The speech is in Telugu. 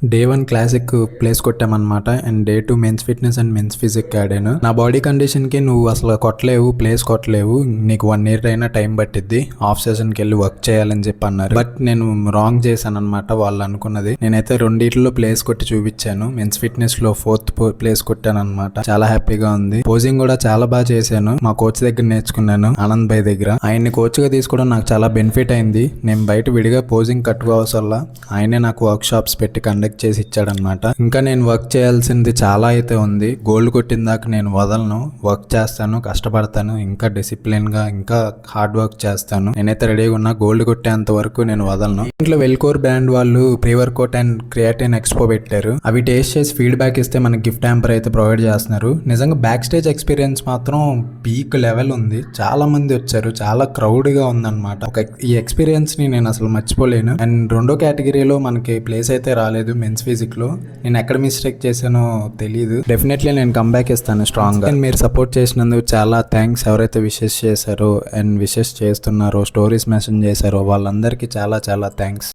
డే 1 క్లాసిక్ ప్లేస్ కొట్టామన్నమాట. And day 2 men's fitness and men's physique ఆడాను. నా బాడీ కండిషన్ కి నువ్వు అసలు కొట్టలేవు, ప్లేస్ కొట్టలేవు, నీకు 1 year అయినా టైం పట్టిద్ది, ఆఫ్ సెషన్ కి వెళ్ళి వర్క్ చేయాలని చెప్పి అన్నారు. బట్ నేను రాంగ్ చేశాను అనమాట వాళ్ళు అనుకున్నది. నేనైతే రెండిట్లో ప్లేస్ కొట్టి చూపించాను. మెన్స్ ఫిట్నెస్ లో 4th ప్లేస్ కొట్టాను అనమాట. చాలా హ్యాపీగా ఉంది. పోజింగ్ కూడా చాలా బాగా చేశాను. మా కోచ్ దగ్గర నేర్చుకున్నాను, ఆనంద్ భాయ్ దగ్గర. ఆయన్ని కోచ్ గా తీసుకోవడం నాకు చాలా బెనిఫిట్ అయింది. నేను బయట విడిగా పోజింగ్ కట్టుకోవాల్సల్లా ఆయనే నాకు వర్క్ షాప్స్ పెట్టి కండక్ట్ చేసి ఇచ్చాడనమాట. ఇంకా నేను వర్క్ చేయాల్సింది చాలా అయితే ఉంది. గోల్డ్ కొట్టిన దాకా నేను వదలను, వర్క్ చేస్తాను, కష్టపడతాను, ఇంకా డిసిప్లిన్ గా ఇంకా హార్డ్ వర్క్ చేస్తాను. నేనైతే రెడీగా ఉన్నా. గోల్డ్ కొట్టేంత వరకు నేను వదలను. ఇంట్లో వెల్కోర్ బ్రాండ్ వాళ్ళు ప్రీ వర్కౌట్ అండ్ క్రియాటిన్ ఎక్స్పో పెట్టారు. అవి టేస్ట్ చేసి ఫీడ్బ్యాక్ ఇస్తే మనకి గిఫ్ట్ హ్యాంపర్ అయితే ప్రొవైడ్ చేస్తున్నారు. నిజంగా బ్యాక్ స్టేజ్ ఎక్స్పీరియన్స్ మాత్రం పీక్ లెవెల్ ఉంది. చాలా మంది వచ్చారు, చాలా క్రౌడ్ గా ఉందన్నమాట. ఈ ఎక్స్పీరియన్స్ ని నేను అసలు మర్చిపోలేను. అండ్ రెండో కేటగిరీలో మనకి ప్లేస్ అయితే రాలేదు మెన్స్ ఫిజిక్ లో. నేను ఎక్కడ మిస్టేక్ చేశానో తెలియదు. డెఫినెట్లీ నేను కంబ్యాక్ ఇస్తాను స్ట్రాంగ్ గా. మీరు సపోర్ట్ చేసినందుకు చాలా థ్యాంక్స్. ఎవరైతే విషెస్ చేశారో అండ్ విషెస్ చేస్తున్నారో, స్టోరీస్ మెన్షన్ చేశారో వాళ్ళందరికీ చాలా చాలా థ్యాంక్స్.